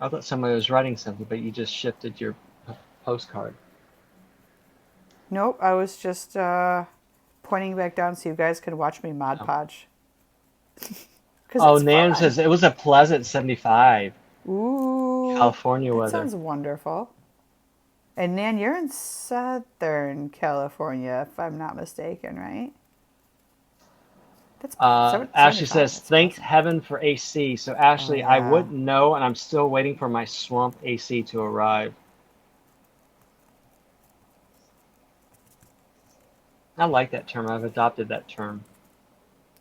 I thought somebody was writing something, but you just shifted your postcard. Nope, I was just pointing back down so you guys could watch me Mod Oh, Podge. Because oh it's Nan fun. says it was a pleasant 75. Ooh, California that weather. sounds wonderful. And Nan, you're in Southern California, if I'm not mistaken, right? That's Ashley 75. says, That's thank awesome. heaven for AC. So, Oh Ashley, I yeah. wouldn't know, and I'm still waiting for my swamp AC to arrive. I like that term. I've adopted that term.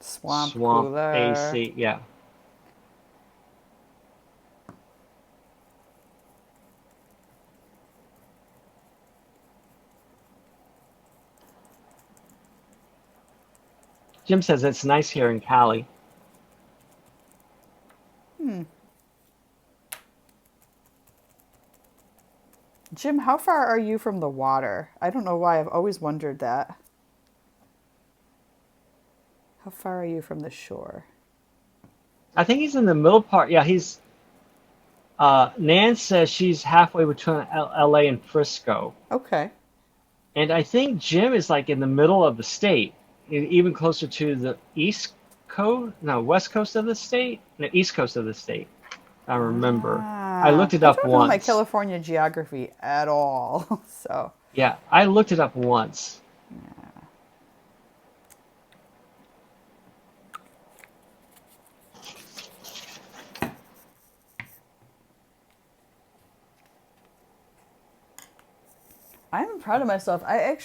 Swamp Swamp cooler. AC. Yeah. Jim says it's nice here in Cali. Jim, how far are you from the water? I don't know why I've always wondered that. How far are you from the shore? I think he's in the middle part. Yeah, he's. Nan says she's halfway between LA and Frisco. Okay. And I think Jim is like in the middle of the state, even closer to the east coast, no, west coast of the state, no, east coast of the state. I remember. I looked it I up don't know my once. California geography at all. So, Yeah, I looked it up once. I'm proud of myself. I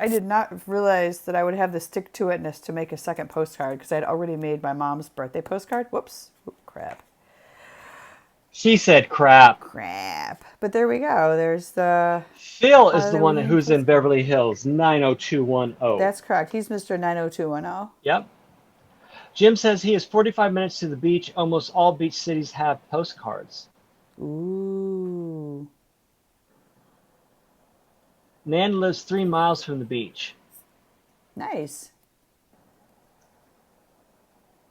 did not realize that I would have the stick to itness to make a second postcard because I had already made my mom's birthday postcard. Whoops. Oop, crap. She said crap. Crap. But there we go. There's the Phil is the one Halloween who's in postcard. Beverly Hills, 90210. That's correct. He's Mr. 90210. Yep. Jim says he is 45 minutes to the beach. Almost all beach cities have postcards. Ooh. Nan lives 3 miles from the beach. Nice.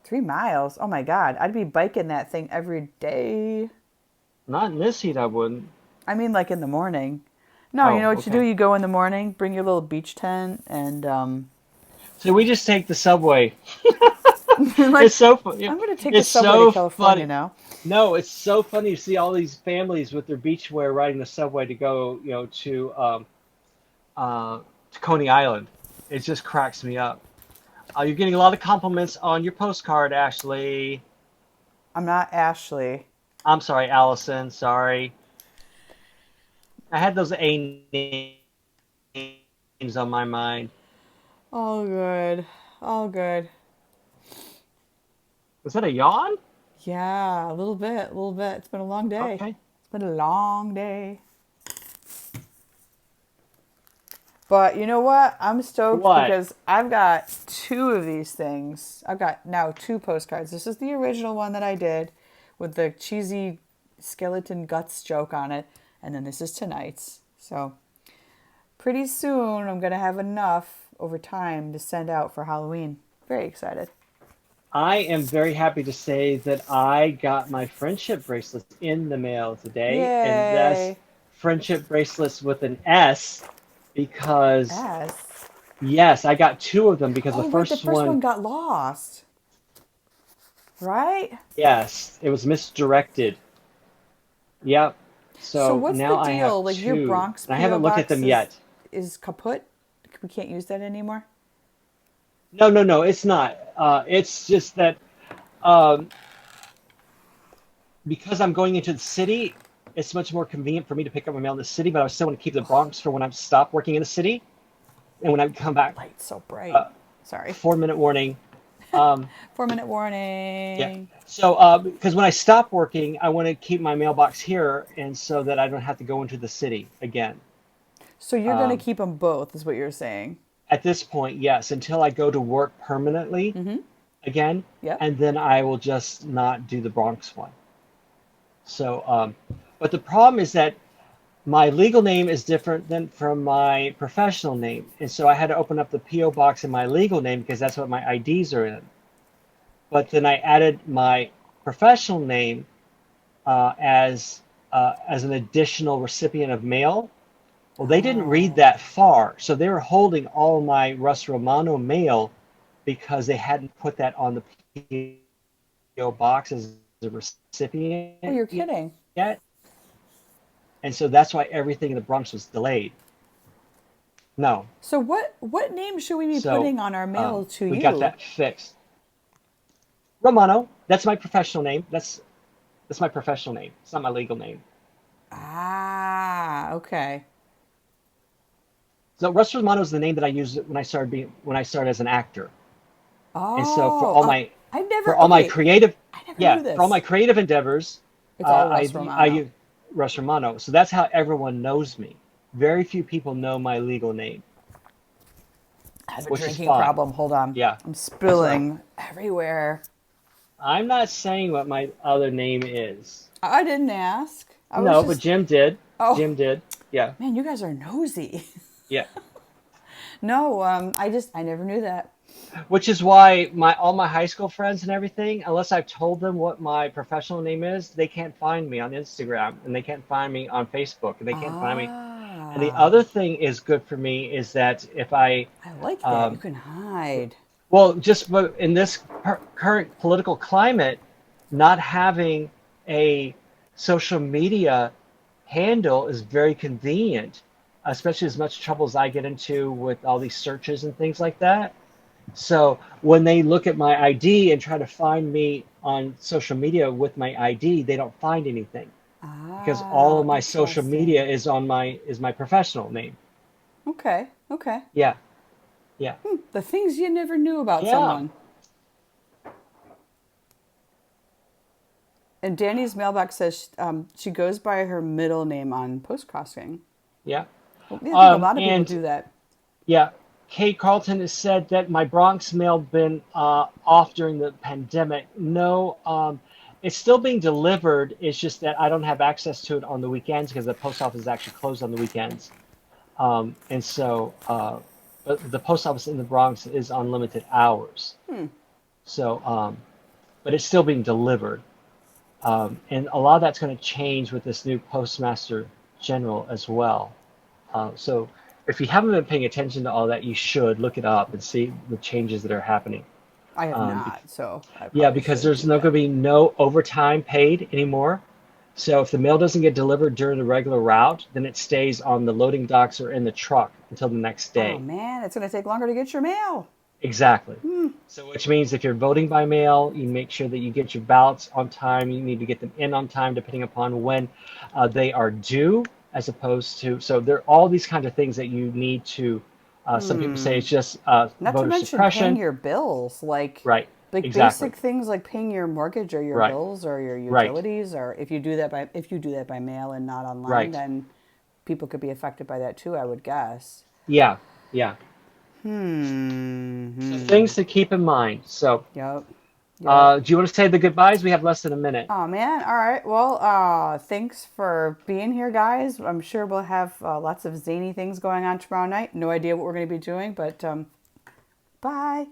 3 miles. Oh my God. I'd be biking that thing every day. Not in this heat, I wouldn't. I mean, like in the morning. No, you Oh, know what you do? okay. You go in the morning, bring your little beach tent, and So we just take the subway. like, It's so funny. I'm going to take the It's subway to so California funny. now. No, it's so funny to see all these families with their beachwear riding the subway to go, to Coney Island. It just cracks me up. You're getting a lot of compliments on your postcard, Ashley. I'm not Ashley. I'm sorry, Allison. Sorry. I had those A names on my mind. All good. All good. Was that a yawn? Yeah, a little bit. A little bit. It's been a long day. Okay. It's been a long day. But you know what? I'm stoked What? because I've got two of these things. I've got now two postcards. This is the original one that I did with the cheesy skeleton guts joke on it. And then this is tonight's. So pretty soon I'm going to have enough over time to send out for Halloween. Very excited. I am very happy to say that I got my friendship bracelets in the mail today, and that's Yay. friendship bracelets with an S because, S. yes, I got two of them because the Oh, right. The first first one, one got lost. Right? yes, it was misdirected. Yep. So So what's the now I have deal? Like your two, Bronx and I PO haven't looked at box them yet. is kaput? We can't use that anymore? No, no, no, it's not. It's just that um, because I'm going into the city, it's much more convenient for me to pick up my mail in the city, but I still want to keep the Bronx for when I stop working in the city and when I come back. Light's so bright. Uh, Sorry. 4 minute warning. Um, 4 minute yeah. warning. So, because when I stop working, I want to keep my mailbox here, and so that I don't have to go into the city again. So you're going to Um, keep them both, is what you're saying. at this point, yes, until I go to work permanently again, Yep. and then I will just not do the Bronx one. So, but the problem is that my legal name is different than from my professional name, and so I had to open up the PO box in my legal name because that's what my IDs are in. But then I added my professional name as an additional recipient of mail. Well, they didn't read Oh. that far, so they were holding all my Russ Romano mail because they hadn't put that on the PO box as a Oh, recipient you're kidding. yet, and so that's why everything in the Bronx was delayed. No, So what name should we be so putting on our mail to we got you? that fixed. Romano, that's my professional name. That's my professional name. It's not my legal name. Ah, okay. So Russ Romano is the name that I used when I started as an actor. And so Oh, I've for never, all my okay, creative, I never yeah, knew for all my this. creative endeavors, It's all Russ I Romano. use Russ Romano. So that's how everyone knows me. Very few people know my legal name, I have a which is drinking fine. problem. Hold on. Yeah. I'm So spilling everywhere. I'm not saying what my other name is. I didn't ask. I was No, but just, Jim did. oh, Jim did. Yeah. man, you guys are nosy. Yeah. No, I never knew that. Which is why my all my high school friends and everything, unless I've told them what my professional name is, they can't find me on Instagram and they can't find me on Facebook and they can't find me. And the Ah, other thing is good for me is that if I, I like that. You um, can hide. well, just in this current political climate, not having a social media handle is very convenient, especially as much trouble as I get into with all these searches and things like that. So when they look at my ID and try to find me on social media with my ID, they don't find anything because all Ah, of my social media interesting. is my professional name. Okay, okay. Yeah, yeah, The things you never knew about yeah, someone. And Danny's mailbox says she goes by her middle name on postcasting. yeah. Well, yeah, I think a lot of people And do that. yeah, Kate Carlton has said that my Bronx mail been off during the pandemic. No, it's still being delivered. It's just that I don't have access to it on the weekends because the post office is actually closed on the weekends. And so, but the post office in the Bronx is on limited hours. So, but it's still being delivered. And a lot of that's going to change with this new postmaster general as well. So if you haven't been paying attention to all that, you should look it up and see the changes that are happening. I have Um, not, so I yeah, probably because should there's do not that. going to be no overtime paid anymore. So if the mail doesn't get delivered during the regular route, then it stays on the loading docks or in the truck until the next Oh day. man, it's going to take longer to get your mail. Exactly. So which means if you're voting by mail, you make sure that you get your ballots on time. You need to get them in on time, depending upon when they are due, as opposed to. So there are all these kinds of things that you need to. Some people say it's just Not to voter mention paying suppression. your bills, Right. like Exactly. basic things like paying your mortgage or your Right. bills or your Right. utilities, or if you do that by mail and not online, Right. then people could be affected by that too, I would guess. Yeah, yeah. So Hmm. things to keep in mind. So, Yep. Yep. do you want to say the goodbyes? We have less than a minute. Oh man. All right. Well, thanks for being here, guys. I'm sure we'll have lots of zany things going on tomorrow night. No idea what we're going to be doing, but bye.